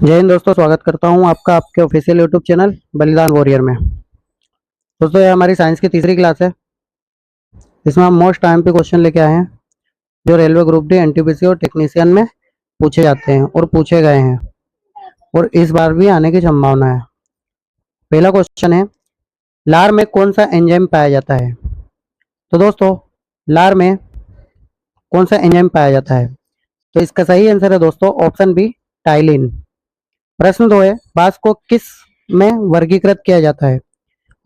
जय हिंद दोस्तों, स्वागत करता हूं आपका आपके ऑफिशियल यूट्यूब चैनल बलिदान वॉरियर में। दोस्तों, ये हमारी साइंस की तीसरी क्लास है। इसमें हम मोस्ट टाइम पे क्वेश्चन लेके आए हैं जो रेलवे ग्रुप डी, एनटीपीसी और टेक्नीशियन में पूछे जाते हैं और पूछे गए हैं और इस बार भी आने की संभावना है। पहला क्वेश्चन है, लार में कौन सा एंजाइम पाया जाता है? तो दोस्तों, लार में कौन सा एंजाइम पाया जाता है? तो इसका सही आंसर है दोस्तों ऑप्शन बी, टाइलिन। प्रश्न 2 है, बांस को किस में वर्गीकृत किया जाता है?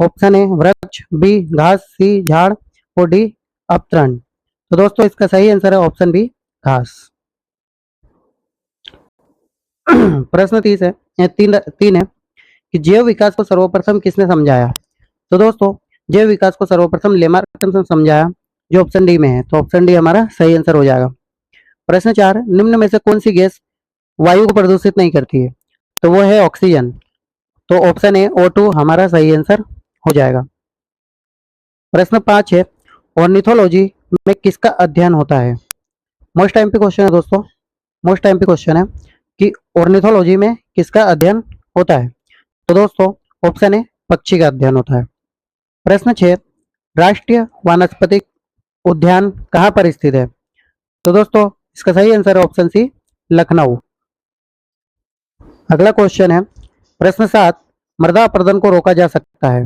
ऑप्शन ए वृक्ष, बी घास, सी झाड़ और डी अपतरण। तो दोस्तों, इसका सही आंसर है ऑप्शन बी, घास। प्रश्न 30 है, तीन है कि जैव विकास को सर्वप्रथम किसने समझाया? तो दोस्तों, जैव विकास को सर्वप्रथम लेमार्क ने समझाया, जो ऑप्शन डी में है। तो ऑप्शन डी हमारा सही आंसर हो जाएगा। प्रश्न 4, निम्न में से कौन सी गैस वायु को प्रदूषित नहीं करती है? तो वो है ऑक्सीजन। तो ऑप्शन ए O2 हमारा सही आंसर हो जाएगा। प्रश्न 5 है, ऑर्निथोलॉजी में किसका अध्ययन होता है? मोस्ट टाइम पे क्वेश्चन है दोस्तों, मोस्ट टाइम पे क्वेश्चन है कि ऑर्निथोलॉजी में किसका अध्ययन होता है? तो दोस्तों, ऑप्शन ए पक्षी का अध्ययन होता है। प्रश्न 6, राष्ट्रीय वानस्पतिक उद्यान कहाँ पर स्थित है? तो दोस्तों, इसका सही आंसर है ऑप्शन सी, लखनऊ। अगला क्वेश्चन है, प्रश्न 7, मृदा अपरदन को रोका जा सकता है?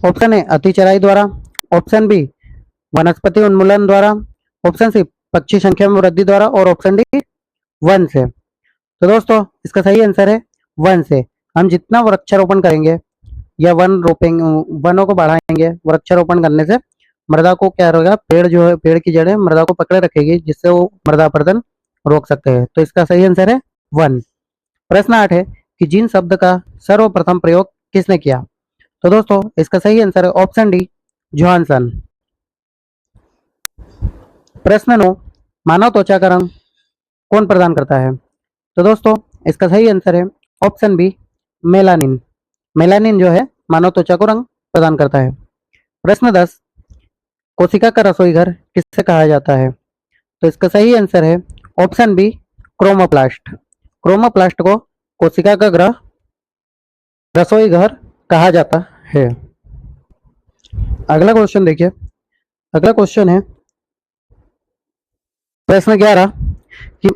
ऑप्शन ए अतिचराई द्वारा, ऑप्शन बी वनस्पति उन्मूलन द्वारा, ऑप्शन सी पक्षी संख्या में वृद्धि द्वारा और ऑप्शन डी वन से। तो दोस्तों, इसका सही आंसर है वन से। हम जितना वृक्षारोपण करेंगे या वन रोपेंगे, वनों को बढ़ाएंगे, वृक्षारोपण करने से मृदा को क्या होगा, पेड़ जो है, पेड़ की जड़ें मृदा को पकड़े रखेगी, जिससे वो मृदा अपरदन रोक सकते हैं। तो इसका सही आंसर है वन। प्रश्न 8 है कि जीन शब्द का सर्वप्रथम प्रयोग किसने किया? तो दोस्तों, इसका सही आंसर है ऑप्शन डी, जॉनसन। प्रश्न 9, मानव त्वचा का रंग कौन प्रदान करता है? तो दोस्तों, इसका सही आंसर है ऑप्शन बी, मेलानिन। मेलानिन जो है मानव त्वचा को रंग प्रदान करता है। प्रश्न 10, कोशिका का रसोई घर किससे कहा जाता है? तो इसका सही आंसर है ऑप्शन बी, क्रोमोप्लास्ट। क्रोमोप्लास्ट को कोशिका का ग्रह रसोई घर कहा जाता है। अगला क्वेश्चन देखिए, अगला क्वेश्चन है प्रश्न 11 कि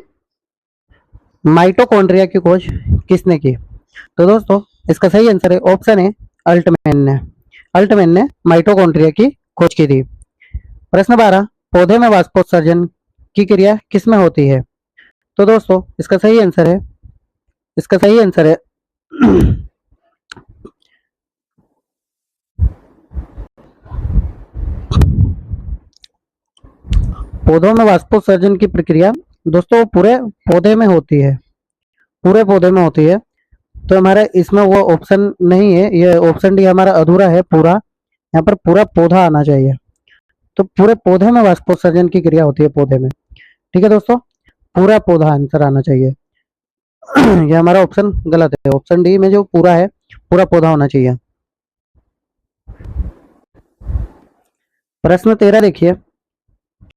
माइटोकॉन्ड्रिया की खोज किसने की? तो दोस्तों, इसका सही आंसर है ऑप्शन ए, अल्टमैन ने। अल्टमैन ने माइटोकॉन्ड्रिया की खोज की थी। प्रश्न 12, पौधे में वाष्पोत्सर्जन की क्रिया किसमें होती है? तो दोस्तों, इसका सही आंसर है, इसका सही आंसर है पौधों में वाष्पोत्सर्जन की प्रक्रिया दोस्तों पूरे पौधे में होती है, पूरे पौधे में होती है। तो हमारे इसमें वो ऑप्शन नहीं है, ये ऑप्शन डी हमारा अधूरा है पूरा। यहाँ पर पूरा पौधा आना चाहिए। तो पूरे पौधे में वाष्पोत्सर्जन की क्रिया होती है, पौधे में। ठीक है दोस्तों, पूरा पौधा आंसर आना चाहिए। ये हमारा ऑप्शन गलत है। ऑप्शन डी में जो पूरा है, पूरा पौधा होना चाहिए। प्रश्न 13 देखिए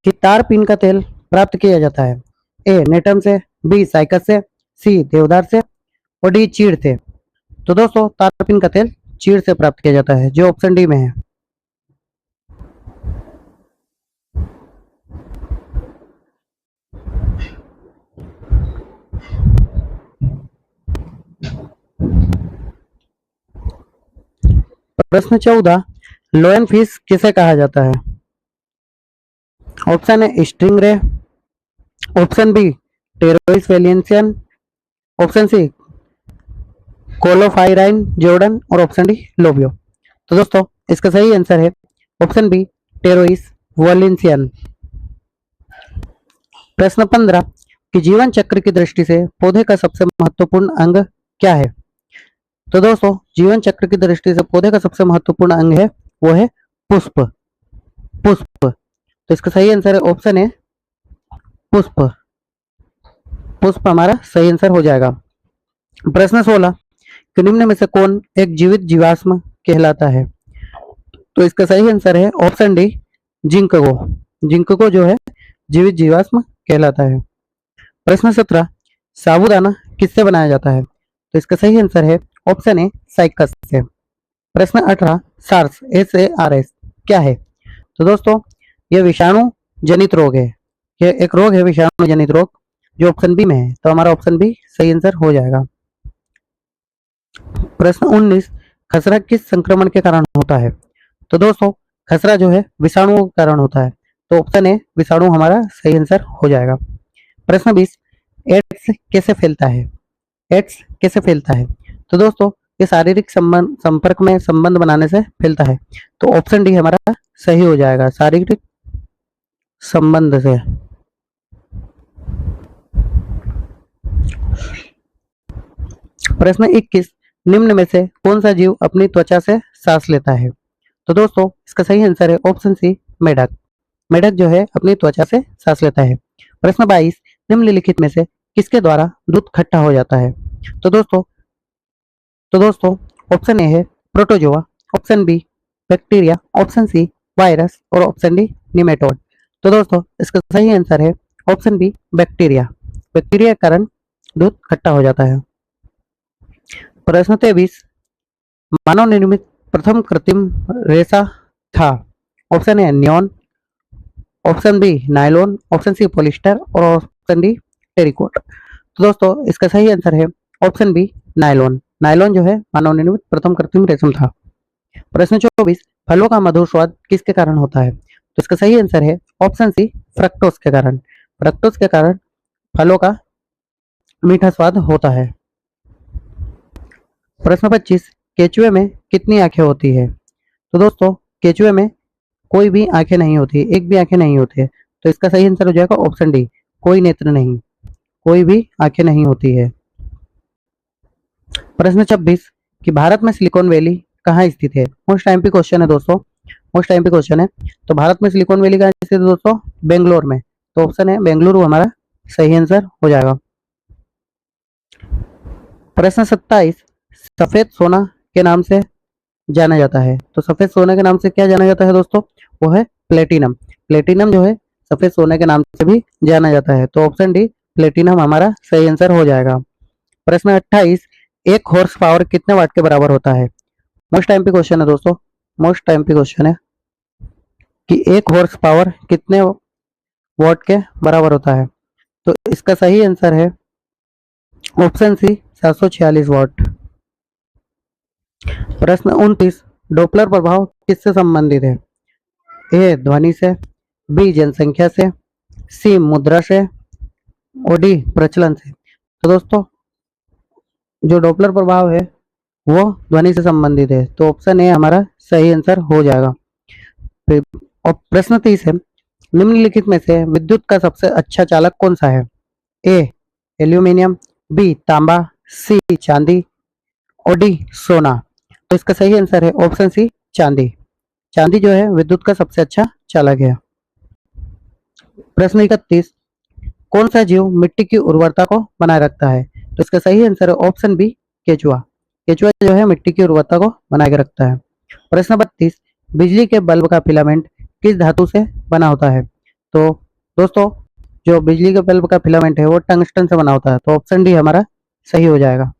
कि तार पीन का तेल प्राप्त किया जाता है? ए नेटम से, बी साइकस से, सी देवदार से और डी चीड़ से। तो दोस्तों, तार पीन का तेल चीड़ से प्राप्त किया जाता है, जो ऑप्शन डी में है। प्रश्न 14, लोयन फिश किसे कहा जाता है? Option A stingray, option B Pterois वेलियंसियन, ऑप्शन सी कोलोफाइराइन जॉर्डन और ऑप्शन डी लोबियो। तो दोस्तों, इसका सही आंसर है ऑप्शन बी, टेरोइस वेलियंसियन। प्रश्न 15 कि जीवन चक्र की दृष्टि से पौधे का सबसे महत्वपूर्ण अंग क्या है? तो दोस्तों, जीवन चक्र की दृष्टि से पौधे का सबसे महत्वपूर्ण अंग है, वो है पुष्प। पुष्प। तो इसका सही आंसर है ऑप्शन है पुष्प। पुष्प हमारा सही आंसर हो जाएगा। प्रश्न 16 कि निम्न में से कौन एक जीवित जीवाश्म कहलाता है? तो इसका सही आंसर है ऑप्शन डी, जिंकगो। जिंकगो जो है जीवित जीवाश्म कहलाता है। प्रश्न 17, साबूदाना किससे बनाया जाता है? तो इसका सही आंसर है ऑप्शन ए साइकस से। प्रश्न 18 सार्स SARS क्या है? तो दोस्तों ये विषाणु जनित रोग है। ये एक रोग है विषाणु जनित रोग जो ऑप्शन बी में है, तो हमारा ऑप्शन बी सही आंसर हो जाएगा। प्रश्न 19 खसरा किस संक्रमण के कारण होता है? तो दोस्तों खसरा जो है विषाणुओं के कारण होता है, तो ऑप्शन ए विषाणु हमारा सही आंसर हो जाएगा। प्रश्न 20 एड्स कैसे फैलता है? एड्स कैसे फैलता है? तो दोस्तों ये शारीरिक संपर्क में संबंध बनाने से फैलता है, तो ऑप्शन डी हमारा सही हो जाएगा, शारीरिक संबंध से। प्रश्न 21 निम्न में से कौन सा जीव अपनी त्वचा से सांस लेता है? तो दोस्तों इसका सही आंसर है ऑप्शन सी मेढक। मेढक जो है अपनी त्वचा से सांस लेता है। प्रश्न 22 निम्नलिखित में से किसके द्वारा दूध खट्टा हो जाता है? तो दोस्तों ऑप्शन ए है protozoa, option B bacteria, option C virus और ऑप्शन डी निमेटोड। तो दोस्तों इसका सही आंसर है ऑप्शन बी बैक्टीरिया। बैक्टीरिया के कारण दूध खट्टा हो जाता है। प्रश्न 23 मानव निर्मित प्रथम कृत्रिम रेशा था? Option A neon, option B nylon, option C polyester और ऑप्शन डी टेरिकोट। तो दोस्तों इसका सही आंसर है ऑप्शन बी नायलॉन। नायलॉन जो है मानव निर्मित प्रथम कृत्रिम रेशम था। प्रश्न 24 फलों का मधुर स्वाद किसके कारण होता है? तो इसका सही आंसर है ऑप्शन सी फ्रक्टोज के कारण। फ्रक्टोज के कारण फलों का मीठा स्वाद होता है। प्रश्न 25 केचुए में कितनी आंखें होती है? तो दोस्तों केचुए में कोई भी आंखें नहीं होती, एक भी आंखें नहीं होती है, तो इसका सही आंसर हो जाएगा ऑप्शन डी कोई नेत्र नहीं, कोई भी आंखें नहीं होती है। प्रश्न 26 कि भारत में सिलिकॉन वैली कहाँ स्थित है? मोस्ट टाइम पे क्वेश्चन है दोस्तों, मोस्ट टाइम पे क्वेश्चन है। तो भारत में सिलिकॉन वैली कहाँ स्थित है दोस्तों? बेंगलोर में, तो ऑप्शन है बेंगलुरु हमारा सही आंसर हो जाएगा। प्रश्न 27 सफेद सोना के नाम से जाना जाता है? तो सफेद सोने के नाम से क्या जाना जाता है दोस्तों? वो है प्लेटिनम। प्लेटिनम जो है सफेद सोने के नाम से भी जाना जाता है, तो ऑप्शन डी प्लेटिनम हमारा सही आंसर हो जाएगा। प्रश्न 28 एक हॉर्स पावर कितने वाट के बराबर होता है? मोस्ट टाइम पे क्वेश्चन है दोस्तों, मोस्ट टाइम पे क्वेश्चन है कि एक हॉर्स पावर कितने वॉट के बराबर होता है? तो इसका सही आंसर है ऑप्शन सी 746 वॉट। प्रश्न 29 डॉपलर प्रभाव किससे संबंधित है? ए ध्वनि से, बी जनसंख्या से, सी मुद्रा से और डी प्रचलन से। तो दोस्तों जो डॉपलर प्रभाव है वो ध्वनि से संबंधित है, तो ऑप्शन ए हमारा सही आंसर हो जाएगा। फिर और प्रश्न 30 है निम्नलिखित में से विद्युत का सबसे अच्छा चालक कौन सा है? ए एल्यूमिनियम, बी तांबा, सी चांदी और डी सोना। तो इसका सही आंसर है ऑप्शन सी चांदी। चांदी जो है विद्युत का सबसे अच्छा चालक है। प्रश्न 31 कौन सा जीव मिट्टी की उर्वरता को बनाए रखता है? तो इसका सही आंसर है ऑप्शन बी केचुआ। केचुआ जो है मिट्टी की उर्वरता को बनाए के रखता है। प्रश्न 32 बिजली के बल्ब का फिलामेंट किस धातु से बना होता है? तो दोस्तों जो बिजली के बल्ब का फिलामेंट है वो टंगस्टन से बना होता है, तो ऑप्शन डी हमारा सही हो जाएगा।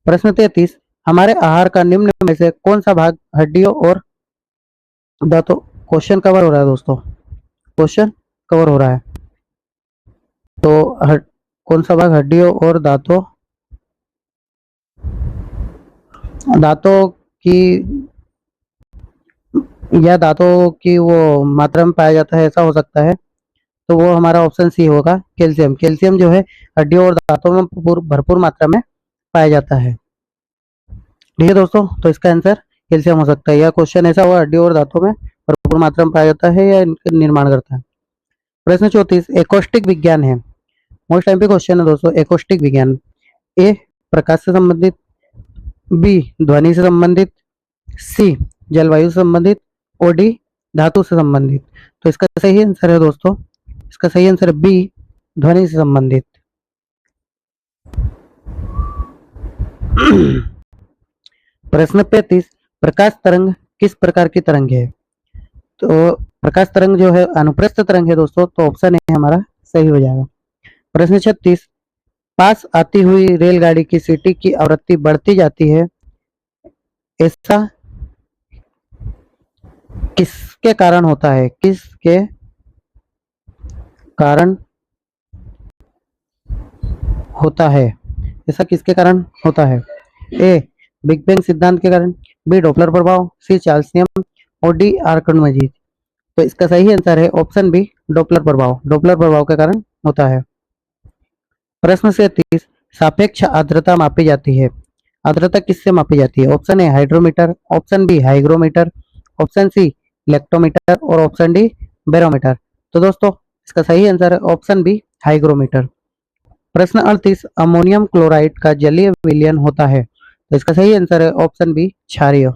प्रश्न 33 हमारे आहार का निम्न में से कौन सा भाग हड्डियों और दांतों क्वेश्चन कवर हो रहा है दोस्तों, क्वेश्चन कवर हो रहा है। तो कौन सा भाग हड्डियों और दांतों दांतों की या दांतों की वो मात्रा में पाया जाता है, ऐसा हो सकता है, तो वो हमारा ऑप्शन सी होगा कैल्शियम। कैल्शियम जो है हड्डियों और दांतों में भरपूर मात्रा में पाया जाता है। ठीक है दोस्तों, तो इसका आंसर कैल्शियम हो सकता है, या क्वेश्चन ऐसा हुआ हड्डियों और दांतों में भरपूर मात्रा में पाया जाता है या इनका निर्माण करता है। प्रश्न 34 एकॉस्टिक विज्ञान है, मोस्ट टाइम पे क्वेश्चन है दोस्तों। एकॉस्टिक विज्ञान ए प्रकाश से संबंधित, बी ध्वनि से संबंधित, सी जलवायु से संबंधित और डी धातु से संबंधित। तो इसका सही आंसर है दोस्तों, इसका सही आंसर है बी ध्वनि से संबंधित। प्रश्न 35 प्रकाश तरंग किस प्रकार की तरंग है? तो प्रकाश तरंग जो है अनुप्रस्थ तरंग है दोस्तों, तो ऑप्शन ए हमारा सही हो जाएगा। प्रश्न 36 पास आती हुई रेलगाड़ी की सीटी की आवृत्ति बढ़ती जाती है, ऐसा किसके कारण होता है? किसके कारण होता है? ऐसा किसके कारण होता है? ए बिग बैंग सिद्धांत के कारण, बी डॉपलर प्रभाव, सी चार्ल्स नियम और डी आर्किमिडीज। तो इसका सही आंसर है ऑप्शन बी डॉपलर प्रभाव। डॉपलर प्रभाव के कारण होता है। प्रश्न 37, सापेक्ष आर्द्रता मापी जाती है। आर्द्रता किससे मापी जाती है? Option A hydrometer, option B hygrometer, option C lactometer और ऑप्शन डी बैरोमीटर। तो दोस्तों इसका सही आंसर है ऑप्शन बी हाइग्रोमीटर। प्रश्न 38, अमोनियम क्लोराइड का जलीय विलयन होता है। तो इसका सही आंसर है ऑप्शन बी क्षारीय।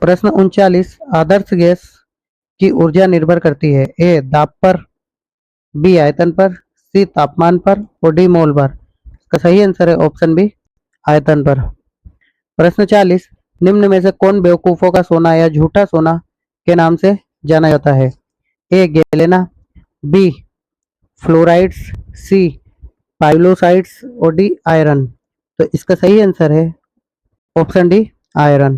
प्रश्न 39, आदर्श गैस की ऊर्जा निर्भर करती है ए दाब पर, बी आयतन पर, सी तापमान पर और डी मोल पर। इसका सही आंसर है ऑप्शन बी आयतन पर। प्रश्न 40, निम्न में से कौन बेवकूफों का सोना या झूठा सोना के नाम से जाना जाता है? ए गैलेना, बी फ्लोराइड्स, सी पाइलोसाइड्स और डी आयरन। तो इसका सही आंसर है ऑप्शन डी आयरन।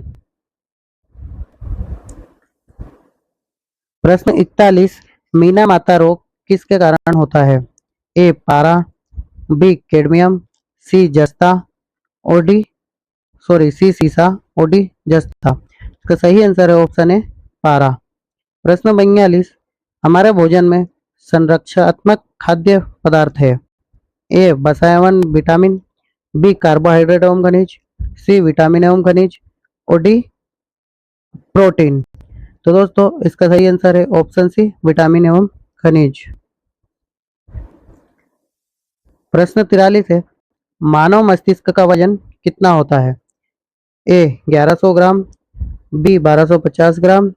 प्रश्न 41, मीना माता रोग किसके कारण होता है? ए पारा, बी कैडमियम, सी जस्ता और डी सी सीसा और डी जस्ता। इसका सही आंसर है ऑप्शन ए पारा। प्रश्न 42, हमारे भोजन में संरक्षात्मक खाद्य पदार्थ है। ए वसा एवं विटामिन, बी कार्बोहाइड्रेट एवं खनिज, सी विटामिन एवं खनिज और डी प्रोटीन। तो दोस्तों इसका सही आंसर है ऑप्शन सी विटामिन एवं खनिज। प्रश्न 43 है, मानव मस्तिष्क का वजन कितना होता है? ए 1100 ग्राम, बी 1250 ग्राम,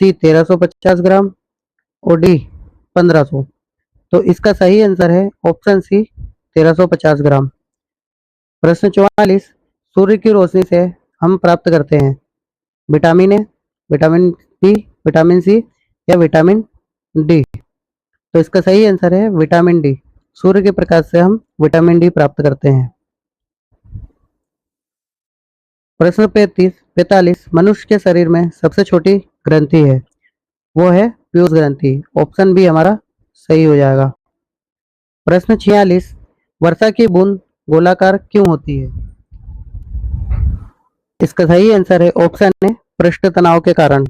सी 1350 ग्राम और डी 1500। तो इसका सही आंसर है ऑप्शन सी 1350 ग्राम। प्रश्न 44, सूर्य की रोशनी से हम प्राप्त करते हैं vitamin A, vitamin B, vitamin C या विटामिन डी। तो इसका सही आंसर है विटामिन डी। सूर्य के प्रकाश से हम विटामिन डी प्राप्त करते हैं। प्रश्न 45, मनुष्य के शरीर में सबसे छोटी ग्रंथि है, वो है पीयूष ग्रंथि। ऑप्शन बी हमारा सही हो जाएगा। प्रश्न 46, वर्षा की बूंद गोलाकार क्यों होती है? इसका सही आंसर है ऑप्शन ए पृष्ठ तनाव के कारण।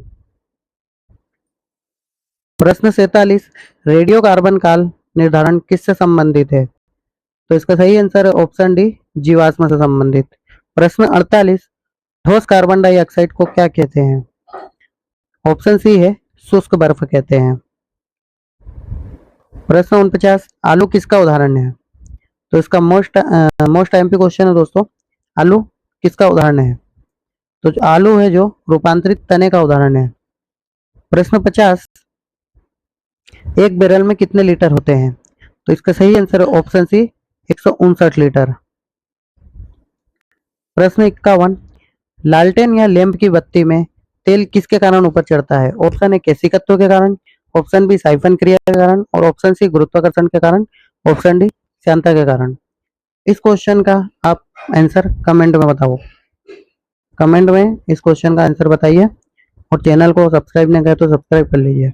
प्रश्न 47, रेडियो कार्बन काल निर्धारण किससे संबंधित है? तो इसका सही आंसर है ऑप्शन डी जीवाश्म से संबंधित। प्रश्न 48, ठोस कार्बन डाइऑक्साइड को क्या कहते हैं? ऑप्शन सी है शुष्क बर्फ कहते हैं। प्रश्न 49, आलू किसका उदाहरण है? तो इसका मोस्ट एमपी क्वेश्चन है दोस्तों, आलू किसका उदाहरण है? तो आलू है जो रूपांतरित तने का उदाहरण है। प्रश्न 50, एक बैरल में कितने लीटर होते हैं? तो इसका सही आंसर है ऑप्शन सी 159 लीटर। प्रश्न 51, लालटेन या लैंप की बत्ती में तेल किसके कारण ऊपर चढ़ता है? ऑप्शन ए केशिकत्व के कारण, ऑप्शन बी साइफन क्रिया के कारण और ऑप्शन सी गुरुत्वाकर्षण के कारण, ऑप्शन डी श्यानता के कारण। इस क्वेश्चन का आप आंसर कमेंट में बताओ। कमेंट में इस क्वेश्चन का आंसर बताइए और चैनल को सब्सक्राइब नहीं किया तो सब्सक्राइब कर लीजिए।